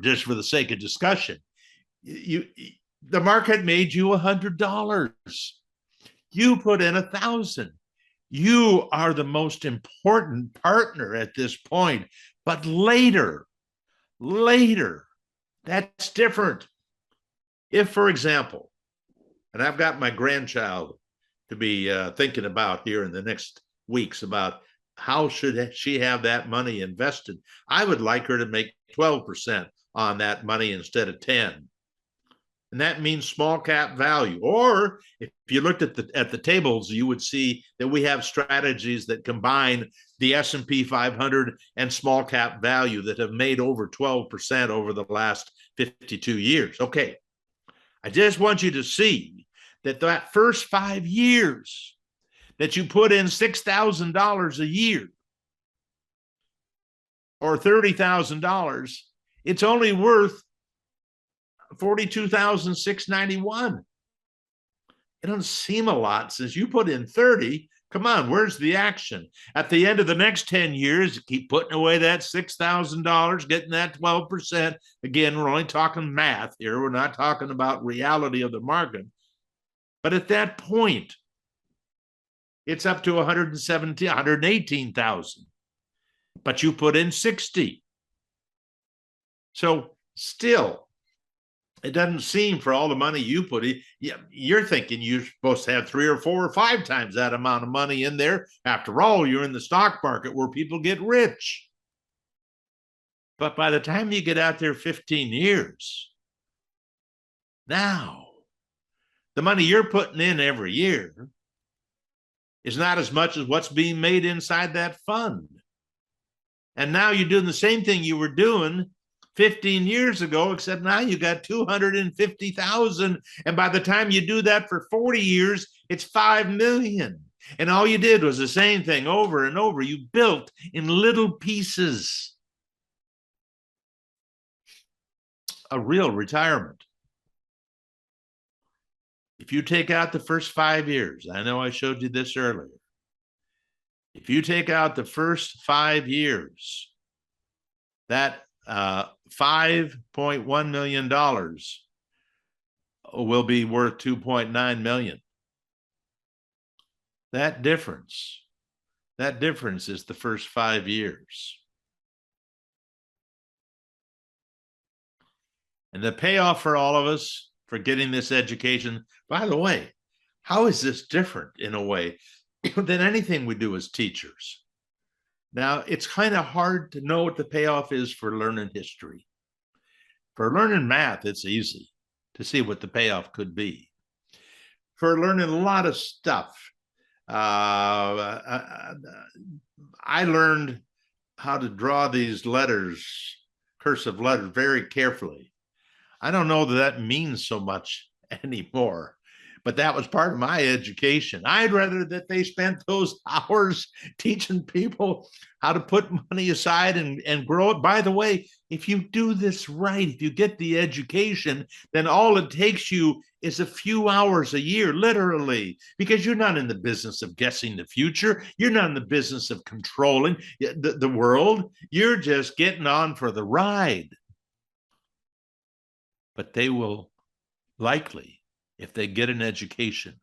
just for the sake of discussion, the market made you $100. You put in 1,000. You are the most important partner at this point. But later, that's different. If, for example, and I've got my grandchild to be thinking about here in the next weeks about how should she have that money invested, I would like her to make 12% on that money instead of 10. And that means small cap value. Or if you looked at the tables, you would see that we have strategies that combine the S&P 500 and small cap value that have made over 12% over the last 52 years. Okay, I just want you to see that first 5 years that you put in $6,000 a year or $30,000, it's only worth $42,691. It doesn't seem a lot since you put in 30. Come on, where's the action? At the end of the next 10 years, keep putting away that $6,000, getting that 12%. Again, we're only talking math here. We're not talking about reality of the market. But at that point, it's up to 118,000. But you put in 60. So still, it doesn't seem for all the money you put in, you're thinking you're supposed to have 3 or 4 or 5 times that amount of money in there. After all, you're in the stock market where people get rich. But by the time you get out there 15 years, now the money you're putting in every year is not as much as what's being made inside that fund. And now you're doing the same thing you were doing 15 years ago, except now you got 250,000. And by the time you do that for 40 years, it's 5 million. And all you did was the same thing over and over. You built in little pieces a real retirement. If you take out the first 5 years, I know I showed you this earlier. If you take out the first 5 years, that $5.1 million will be worth $2.9 million. That difference is the first 5 years. And the payoff for all of us for getting this education, by the way, how is this different in a way than anything we do as teachers? Now, it's kind of hard to know what the payoff is for learning history. For learning math, it's easy to see what the payoff could be. For learning a lot of stuff, I learned how to draw these letters, cursive letters, very carefully. I don't know that means so much anymore, but that was part of my education. I'd rather that they spent those hours teaching people how to put money aside and grow it. By the way, if you do this right, if you get the education, then all it takes you is a few hours a year, literally, because you're not in the business of guessing the future. You're not in the business of controlling the world. You're just getting on for the ride. But they will likely, if they get an education,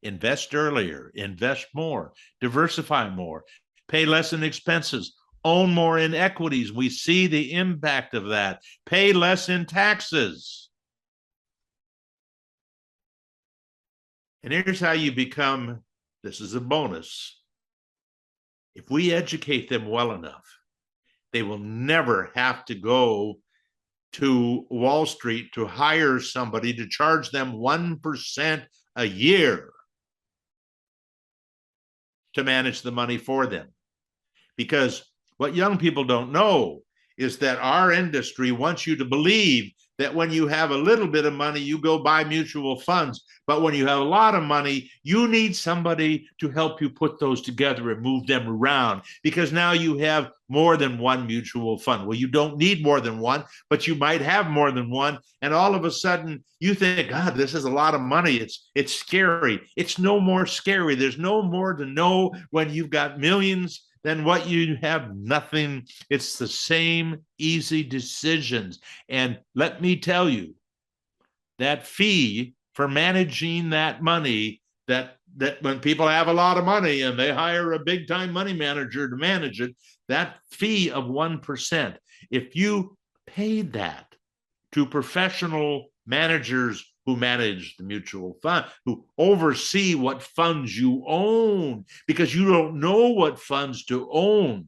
invest earlier, invest more, diversify more, pay less in expenses, own more in equities. We see the impact of that. Pay less in taxes. And here's how you become, this is a bonus. If we educate them well enough, they will never have to go to Wall Street to hire somebody to charge them 1% a year to manage the money for them. Because what young people don't know is that our industry wants you to believe that when you have a little bit of money, you go buy mutual funds. But when you have a lot of money, you need somebody to help you put those together and move them around, because now you have more than one mutual fund. Well, you don't need more than one, but you might have more than one. And all of a sudden you think, God, this is a lot of money. It's scary. It's no more scary. There's no more to know when you've got millions then what you have nothing. It's the same easy decisions. And let me tell you, that fee for managing that money, that when people have a lot of money and they hire a big time money manager to manage it, that fee of 1%, if you paid that to professional managers who manage the mutual fund, who oversee what funds you own, because you don't know what funds to own,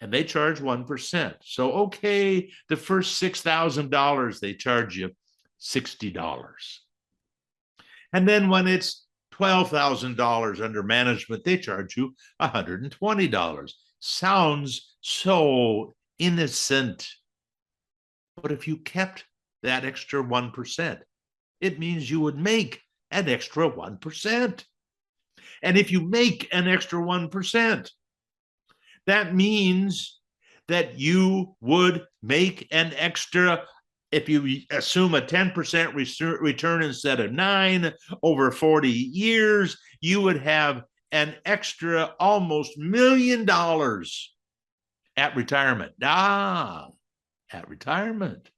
and they charge 1%. So, okay, the first $6,000, they charge you $60. And then when it's $12,000 under management, they charge you $120. Sounds so innocent. But if you kept that extra 1%, it means you would make an extra 1%. And if you make an extra 1%, that means that you would make an extra, if you assume a 10% return instead of 9 over 40 years, you would have an extra almost $1 million at retirement. At retirement.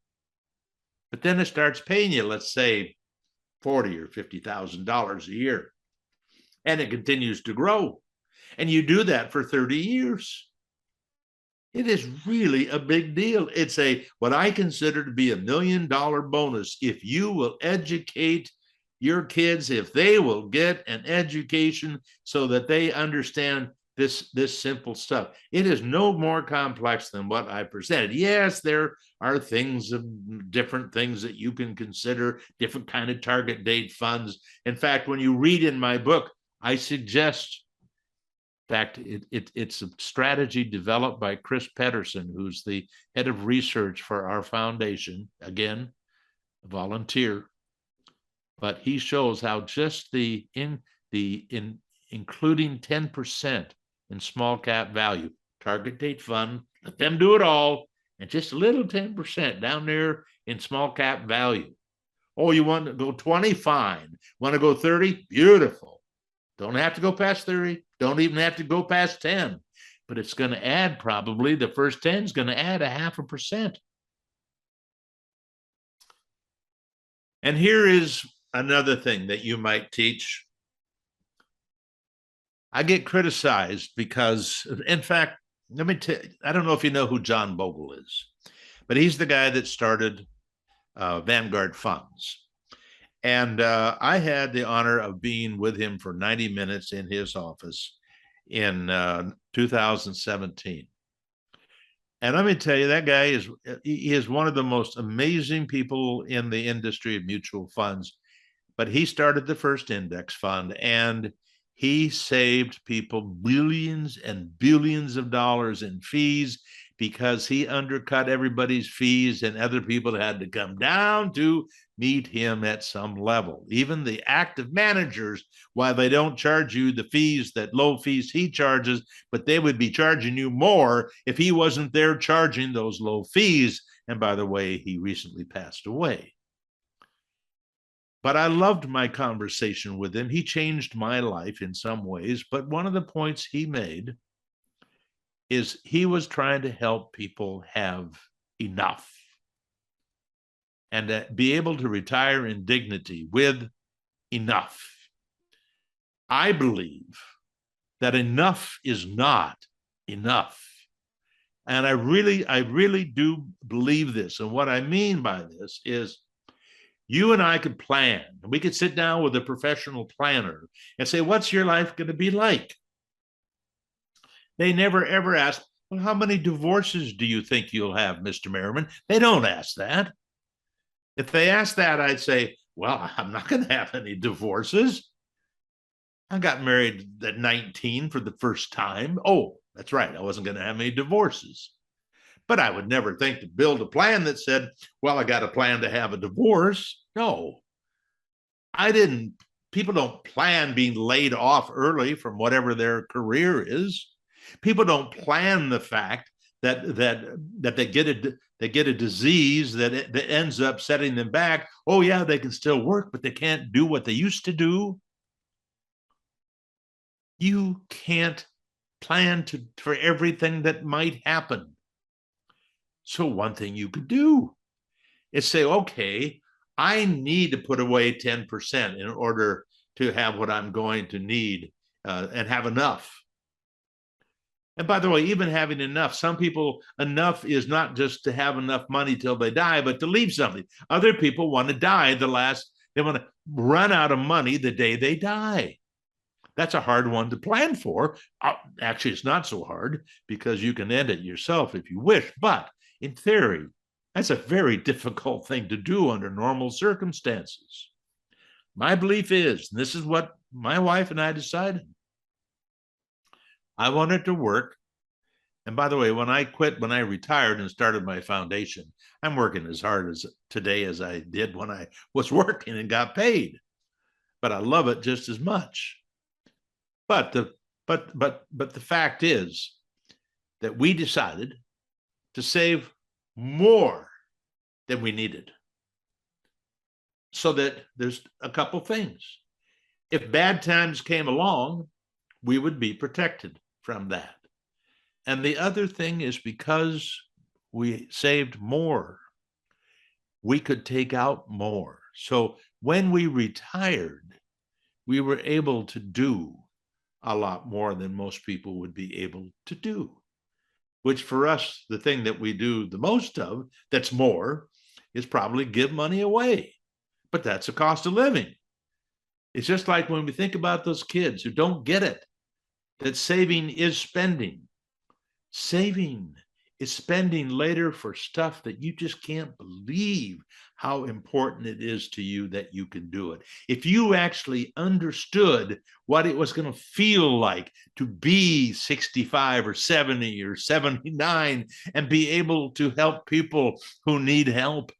But then it starts paying you, let's say, $40,000 or $50,000 a year. And it continues to grow. And you do that for 30 years. It is really a big deal. It's what I consider to be $1 million bonus if you will educate your kids, if they will get an education so that they understand this simple stuff. It is no more complex than what I presented. Yes, there are different things that you can consider, different kind of target date funds. In fact, when you read in my book, I suggest, in fact, it's a strategy developed by Chris Pedersen, who's the head of research for our foundation. Again, a volunteer, but he shows how just including 10% in small cap value, target date fund, let them do it all, and just a little 10% down there in small cap value. Oh, you want to go 20? Fine. Want to go 30? Beautiful. Don't have to go past 30. Don't even have to go past 10. But it's going to add, probably the first 10 is going to add 0.5%. And here is another thing that you might teach. I get criticized because, in fact, let me tell you, I don't know if you know who John Bogle is, but he's the guy that started Vanguard Funds. And I had the honor of being with him for 90 minutes in his office in 2017. And let me tell you, that guy he is one of the most amazing people in the industry of mutual funds. But he started the first index fund, and he saved people billions and billions of dollars in fees because he undercut everybody's fees, and other people had to come down to meet him at some level. Even the active managers, while they don't charge you the fees, that low fees he charges, but they would be charging you more if he wasn't there charging those low fees. And by the way, he recently passed away. But I loved my conversation with him. He changed my life in some ways. But one of the points he made is he was trying to help people have enough and be able to retire in dignity with enough. I believe that enough is not enough. And I really do believe this. And what I mean by this is, you and I could plan. We could sit down with a professional planner and say, what's your life going to be like? They never, ever ask, well, how many divorces do you think you'll have, Mr. Merriman? They don't ask that. If they ask that, I'd say, well, I'm not going to have any divorces. I got married at 19 for the first time. Oh, that's right. I wasn't going to have any divorces. But I would never think to build a plan that said, well, I got a plan to have a divorce. No, I didn't. People don't plan being laid off early from whatever their career is. People don't plan the fact that they get a disease that ends up setting them back. Oh, yeah, they can still work, but they can't do what they used to do. You can't plan for everything that might happen. So one thing you could do is say, okay, I need to put away 10% in order to have what I'm going to need and have enough. And by the way, even having enough, some people, enough is not just to have enough money till they die, but to leave something. Other people want to die they want to run out of money the day they die. That's a hard one to plan for. Actually, it's not so hard because you can end it yourself if you wish. But in theory, that's a very difficult thing to do under normal circumstances. My belief is, and this is what my wife and I decided, I wanted to work. And by the way, when I retired and started my foundation, I'm working as hard as today as I did when I was working and got paid. But I love it just as much. But the fact is that we decided to save more than we needed. So that there's a couple things. If bad times came along, we would be protected from that. And the other thing is, because we saved more, we could take out more. So when we retired, we were able to do a lot more than most people would be able to do, which for us, the thing that we do the most of that's more is probably give money away. But that's a cost of living. It's just like when we think about those kids who don't get it, that saving is spending. Saving is spending later for stuff that you just can't believe how important it is to you that you can do it. If you actually understood what it was going to feel like to be 65 or 70 or 79 and be able to help people who need help,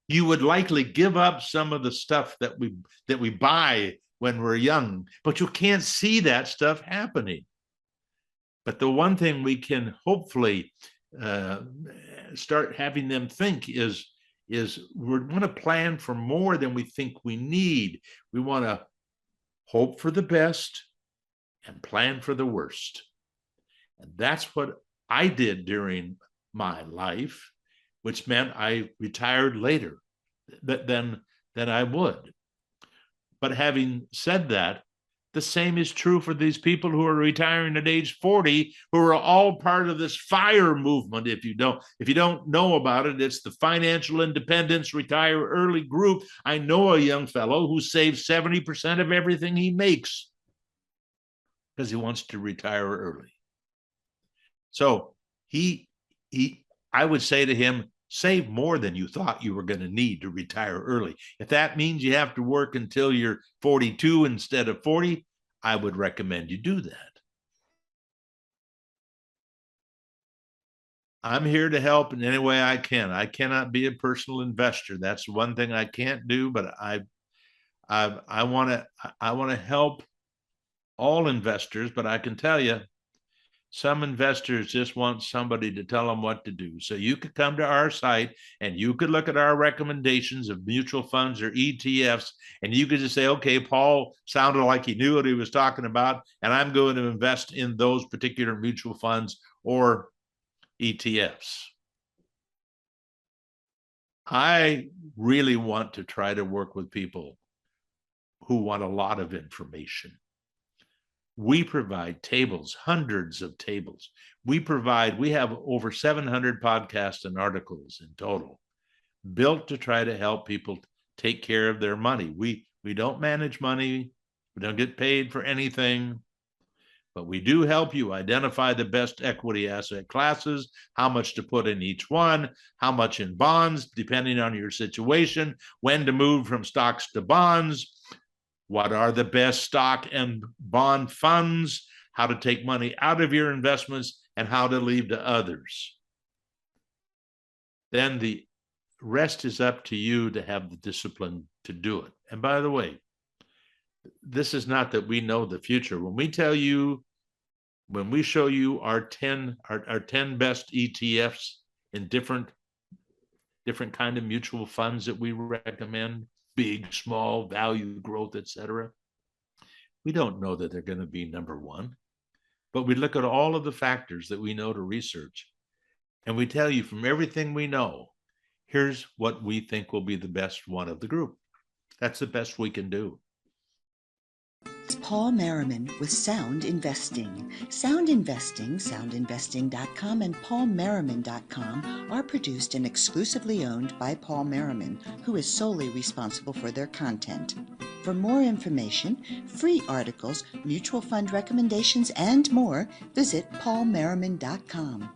you would likely give up some of the stuff that we buy when we're young, but you can't see that stuff happening. But the one thing we can hopefully start having them think is we want to plan for more than we think we need. We want to hope for the best and plan for the worst. And that's what I did during my life, which meant I retired later than I would. But having said that, the same is true for these people who are retiring at age 40, who are all part of this FIRE movement. If you don't know about it, it's the Financial Independence Retire Early group. I know a young fellow who saves 70% of everything he makes because he wants to retire early. So I would say to him, save more than you thought you were going to need to retire early. If that means you have to work until you're 42 instead of 40, I would recommend you do that. I'm here to help in any way I can. I cannot be a personal investor. That's one thing I can't do, but I want to help all investors, but I can tell you, some investors just want somebody to tell them what to do. So you could come to our site and you could look at our recommendations of mutual funds or ETFs, and you could just say, okay, Paul sounded like he knew what he was talking about, and I'm going to invest in those particular mutual funds or ETFs. I really want to try to work with people who want a lot of information. We provide tables, hundreds of tables. We have over 700 podcasts and articles in total, built to try to help people take care of their money. We don't manage money. We don't get paid for anything, but we do help you identify the best equity asset classes, how much to put in each one, how much in bonds, depending on your situation, when to move from stocks to bonds, what are the best stock and bond funds, how to take money out of your investments, and how to leave to others. Then the rest is up to you to have the discipline to do it. And by the way, this is not that we know the future. When we show you our 10 best ETFs in different kind of mutual funds that we recommend, big, small, value, growth, etc. We don't know that they're going to be number one, but we look at all of the factors that we know to research, and we tell you from everything we know, here's what we think will be the best one of the group. That's the best we can do. It's Paul Merriman with Sound Investing. Sound Investing, soundinvesting.com, and paulmerriman.com are produced and exclusively owned by Paul Merriman, who is solely responsible for their content. For more information, free articles, mutual fund recommendations, and more, visit paulmerriman.com.